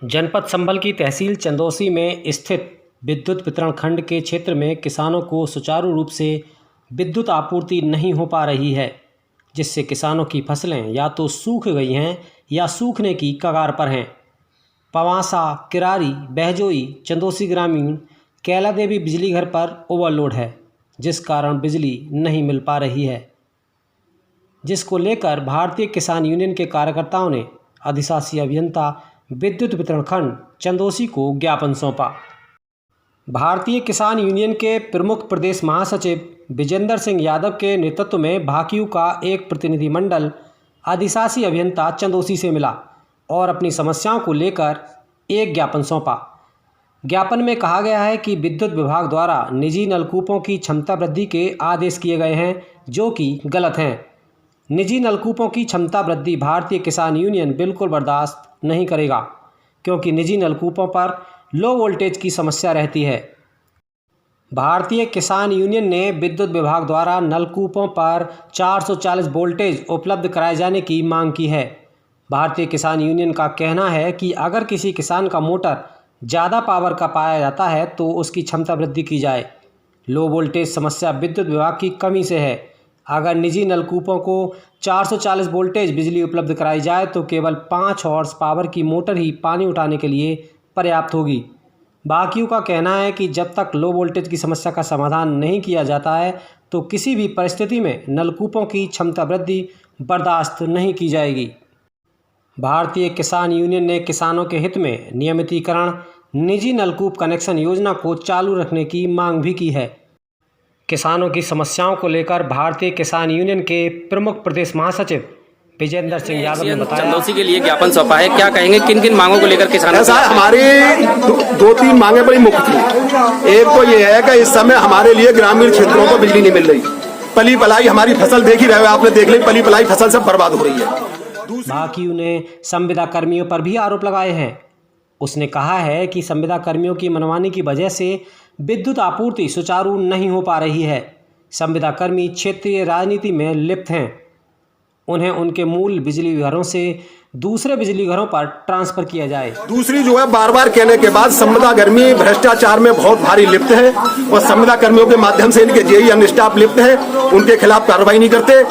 जनपद संभल की तहसील चंदौसी में स्थित विद्युत वितरण खंड के क्षेत्र में किसानों को सुचारू रूप से विद्युत आपूर्ति नहीं हो पा रही है, जिससे किसानों की फसलें या तो सूख गई हैं या सूखने की कगार पर हैं। पवासा, किरारी, बहजोई, चंदौसी ग्रामीण, कैला देवी बिजली घर पर ओवरलोड है, जिस कारण बिजली नहीं मिल पा रही है, जिसको लेकर भारतीय किसान यूनियन के कार्यकर्ताओं ने अधिशासी अभियंता विद्युत वितरण खंड चंदौसी को ज्ञापन सौंपा। भारतीय किसान यूनियन के प्रमुख प्रदेश महासचिव विजेंद्र सिंह यादव के नेतृत्व में भाकियू का एक प्रतिनिधिमंडल अधिशासी अभियंता चंदौसी से मिला और अपनी समस्याओं को लेकर एक ज्ञापन सौंपा। ज्ञापन में कहा गया है कि विद्युत विभाग द्वारा निजी नलकूपों की क्षमता वृद्धि के आदेश किए गए हैं, जो कि गलत हैं। निजी नलकूपों की क्षमता वृद्धि भारतीय किसान यूनियन बिल्कुल बर्दाश्त नहीं करेगा, क्योंकि निजी नलकूपों पर लो वोल्टेज की समस्या रहती है। भारतीय किसान यूनियन ने विद्युत विभाग द्वारा नलकूपों पर 440 वोल्टेज उपलब्ध कराए जाने की मांग की है। भारतीय किसान यूनियन का कहना है कि अगर किसी किसान का मोटर ज़्यादा पावर का पाया जाता है तो उसकी क्षमता वृद्धि की जाए। लो वोल्टेज समस्या विद्युत विभाग की कमी से है। अगर निजी नलकूपों को 440 वोल्टेज बिजली उपलब्ध कराई जाए तो केवल 5 हॉर्स पावर की मोटर ही पानी उठाने के लिए पर्याप्त होगी। भाकियू का कहना है कि जब तक लो वोल्टेज की समस्या का समाधान नहीं किया जाता है तो किसी भी परिस्थिति में नलकूपों की क्षमता वृद्धि बर्दाश्त नहीं की जाएगी। भारतीय किसान यूनियन ने किसानों के हित में नियमितीकरण निजी नलकूप कनेक्शन योजना को चालू रखने की मांग भी की है। किसानों की समस्याओं को लेकर भारतीय किसान यूनियन के प्रमुख प्रदेश महासचिव विजेंद्र सिंह यादव ने बताया, चंदौसी के लिए ज्ञापन सौंपा है। क्या कहेंगे, किन किन मांगों को लेकर किसानों? हमारी दो तीन मांगे बड़ी मुख्य थी। एक तो ये है कि इस समय हमारे लिए ग्रामीण क्षेत्रों को बिजली नहीं मिल रही। पली पलाई हमारी फसल देख ही रहे हो, आपने देख ली, पली पलाई फसल सब बर्बाद हो रही है। भाकियू ने संविदा कर्मियों पर भी आरोप लगाए हैं। उसने कहा है कि संविदा कर्मियों की मनमानी की वजह से विद्युत आपूर्ति सुचारू नहीं हो पा रही है। संविदा कर्मी क्षेत्रीय राजनीति में लिप्त हैं। उन्हें उनके मूल बिजली घरों से दूसरे बिजली घरों पर ट्रांसफर किया जाए। दूसरी जो है, बार बार कहने के बाद संविदा कर्मी भ्रष्टाचार में बहुत भारी लिप्त है और संविदा कर्मियों के माध्यम से इनके जेई अन्य स्टाफ लिप्त है। उनके खिलाफ कार्रवाई नहीं करते,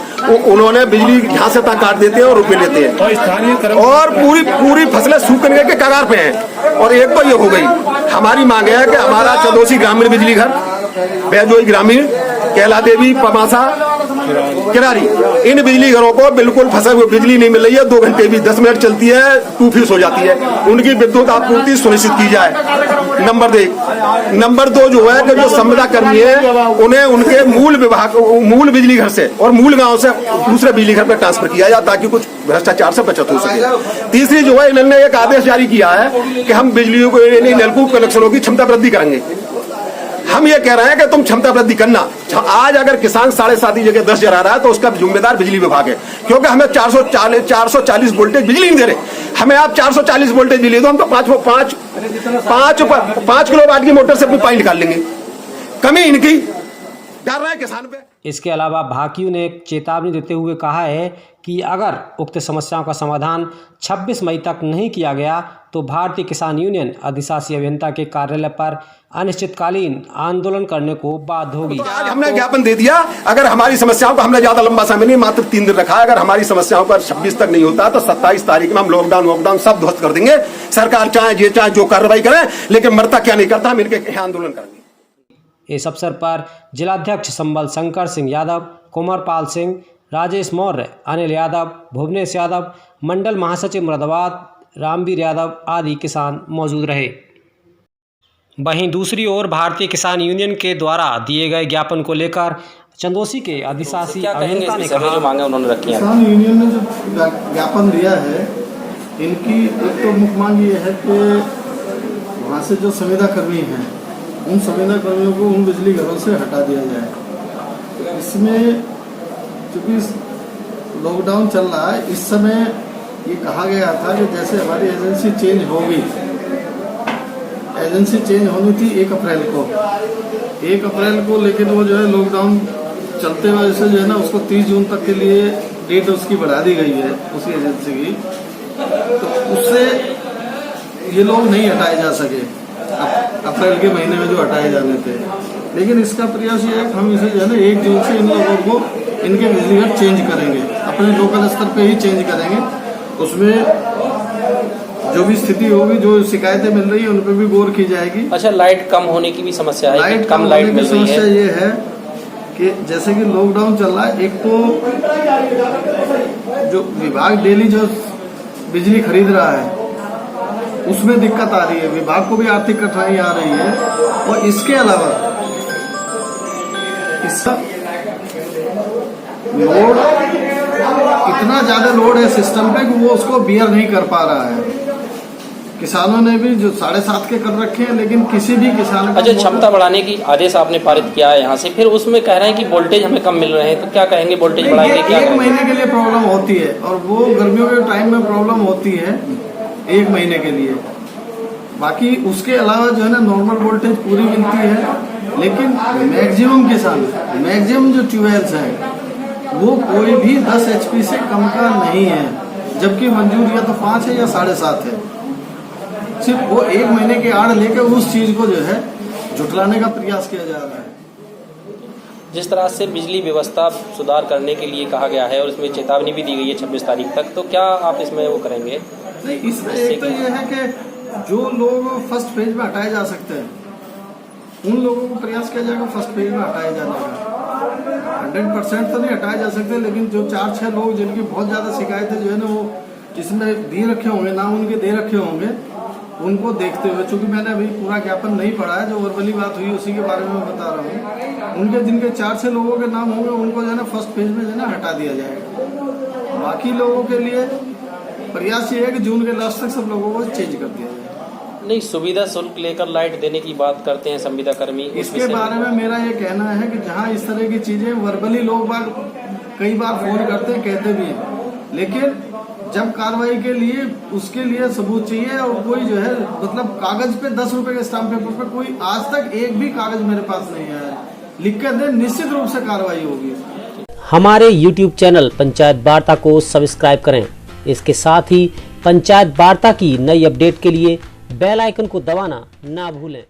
उन्होंने बिजली यहाँ से तक काट देते हैं और रुपये लेते हैं और पूरी फसलें सूखने के कगार पे हैं। और एक तो ये हो गई, हमारी मांग है कि हमारा चंदौसी ग्रामीण बिजली घर, बहजोई ग्रामीण, कैला देवी, पवासा, किरारी, इन बिजली घरों को बिल्कुल फसल बिजली नहीं मिल रही है। 2 घंटे भी 10 मिनट चलती है, 2 फीस हो जाती है। उनकी विद्युत आपूर्ति सुनिश्चित की जाए, नंबर 1। नंबर 2 जो है कि जो संविदा कर्मी है उन्हें उनके मूल बिजली घर से और मूल गांव से दूसरे बिजली घर पर ट्रांसफर किया जाए, ताकि कुछ भ्रष्टाचार से बचत हो सके। तीसरी जो है, इन्होंने एक आदेश जारी किया है कि हम बिजली को नलकूप कनेक्शनों की क्षमता वृद्धि करेंगे। हम ये कह रहे हैं कि तुम क्षमता वृद्धि करना। आज अगर किसान 7.5 की जगह 10 जला रहा है तो उसका जिम्मेदार बिजली विभाग है, क्योंकि हमें 440 वोल्टेज बिजली नहीं दे रहे। हमें आप 440 वोल्टेज बिजली दो, हम तो 5 किलोवाट की मोटर से अपनी पानी निकाल लेंगे। कमी इनकी डाल रहा है किसान पे। इसके अलावा भाकियू ने एक चेतावनी देते हुए कहा है कि अगर उक्त समस्याओं का समाधान 26 मई तक नहीं किया गया तो भारतीय किसान यूनियन अधिशासी अभियंता के कार्यालय पर अनिश्चितकालीन आंदोलन करने को बाध्य होगी। तो आज हमने ज्ञापन दे दिया। अगर हमारी समस्याओं को, हमने ज्यादा लंबा समय नहीं, मात्र 3 दिन रखा है। अगर हमारी समस्याओं पर 26 तक नहीं होता तो 27 तारीख में हम लॉकडाउन सब ध्वस्त कर देंगे। सरकार चाहे जो कार्रवाई करे, लेकिन मरता क्या नहीं करता, हम इनके आंदोलन करेंगे। इस अवसर पर जिलाध्यक्ष संबल शंकर सिंह यादव, कुमारपाल सिंह, राजेश मौर्य, अनिल यादव, भुवनेश यादव, मंडल महासचिव मुरादाबाद रामवीर यादव आदि किसान मौजूद रहे। वहीं दूसरी ओर भारतीय किसान यूनियन के द्वारा दिए गए ज्ञापन को लेकर चंदौसी के अधिशासी अभियंता ने कहा, जो मांगे उन्होंने रखी है। किसान यूनियन ने जो ज्ञापन दिया है, इनकी एक तो मुख्य मांग ये है कि वहाँ से जो संविदा कर्मी हैं, उन संविदा कर्मियों को उन बिजली घरों से हटा दिया जाए। इसमें चूँकि लॉकडाउन चल रहा है, इस समय ये कहा गया था कि जैसे हमारी एजेंसी चेंज होगी, एजेंसी चेंज होनी थी 1 अप्रैल को, लेकिन वो जो है लॉकडाउन चलते वजह से जो है ना, उसको 30 जून तक के लिए डेट उसकी बढ़ा दी गई है, उसी एजेंसी की। तो उससे ये लोग नहीं हटाए जा सके अप्रैल के महीने में जो हटाए जाने थे। लेकिन इसका प्रयास ये है कि हम इसे जो है ना 1 जून से इन लोगों को इनके बिजली घर चेंज करेंगे, अपने लोकल स्तर पे ही चेंज करेंगे। उसमें जो भी स्थिति होगी, जो शिकायतें मिल रही है उन पर भी गौर की जाएगी। अच्छा, लाइट कम होने की भी समस्या है, लाइट कम लाइट मिल रही समस्या है। ये है कि जैसे कि लॉकडाउन चल रहा है, एक तो जो विभाग डेली जो बिजली खरीद रहा है उसमें दिक्कत आ रही है, विभाग को भी आर्थिक कठिनाई आ रही है। और इसके अलावा इसका लोड, इतना ज्यादा लोड है सिस्टम पे कि वो उसको बियर नहीं कर पा रहा है। किसानों ने भी जो 7.5 के कर रखे हैं, लेकिन किसी भी किसान अच्छा, क्षमता बढ़ाने की आदेश आपने पारित किया है यहाँ से, फिर उसमें कह रहे हैं कि वोल्टेज हमें कम मिल रहे हैं, तो क्या कहेंगे? वोल्टेज बढ़ाएंगे क्या? 1 महीने के लिए प्रॉब्लम होती है, और वो गर्मियों के टाइम में प्रॉब्लम होती है 1 महीने के लिए। बाकी उसके अलावा जो है ना नॉर्मल वोल्टेज पूरी मिलती है। लेकिन मैक्सिमम किसान, मैक्सिमम जो ट्यूबवेल्स हैं वो कोई भी 10 HP से कम का नहीं है, जबकि मंजूर या तो 5 है या 7.5 है। सिर्फ वो 1 महीने के आड़ लेकर उस चीज को जो है झुठलाने का प्रयास किया जा रहा है। जिस तरह से बिजली व्यवस्था सुधार करने के लिए कहा गया है और इसमें चेतावनी भी दी गई है 26 तारीख तक, तो क्या आप इसमें वो करेंगे? नहीं, इसमें एक तो ये है कि जो लोग फर्स्ट फेज में हटाए जा सकते हैं उन लोगों को प्रयास किया जाएगा फर्स्ट फेज में हटाए जाने का। 100% तो नहीं हटाए जा सकते, लेकिन जो 4-6 लोग जिनकी बहुत ज्यादा शिकायतें जो है ना वो इसमें दे रखे होंगे, नाम उनके दे रखे होंगे, उनको देखते हुए, चूंकि मैंने अभी पूरा ज्ञापन नहीं पढ़ा है, जो वर्बली बात हुई उसी के बारे में मैं बता रहा हूँ। उनके जिनके 4-6 लोगों के नाम होंगे उनको जो है ना फर्स्ट फेज में जो है ना हटा दिया जाएगा। बाकी लोगों के लिए प्रयास ये है कि जून के लास्ट तक सब लोगों को चेंज कर दिया जाए। नहीं, सुविधा शुल्क लेकर लाइट देने की बात करते हैं संविदा कर्मी। इसके बारे में मेरा ये कहना है कि जहाँ इस तरह की चीजें वर्बली लोग बाग कई बार फोन करते हैं, कहते भी हैं, लेकिन जब कार्रवाई के लिए उसके लिए सबूत चाहिए, और कोई जो है मतलब कागज पे 10 रुपए के स्टाम्प पेपर पे कोई आज तक एक भी कागज मेरे पास नहीं आया, लिख कर दे, निश्चित रूप से कार्रवाई होगी। हमारे YouTube चैनल पंचायत वार्ता को सब्सक्राइब करें। इसके साथ ही पंचायत वार्ता की नई अपडेट के लिए बेल आइकन को दबाना ना भूलें।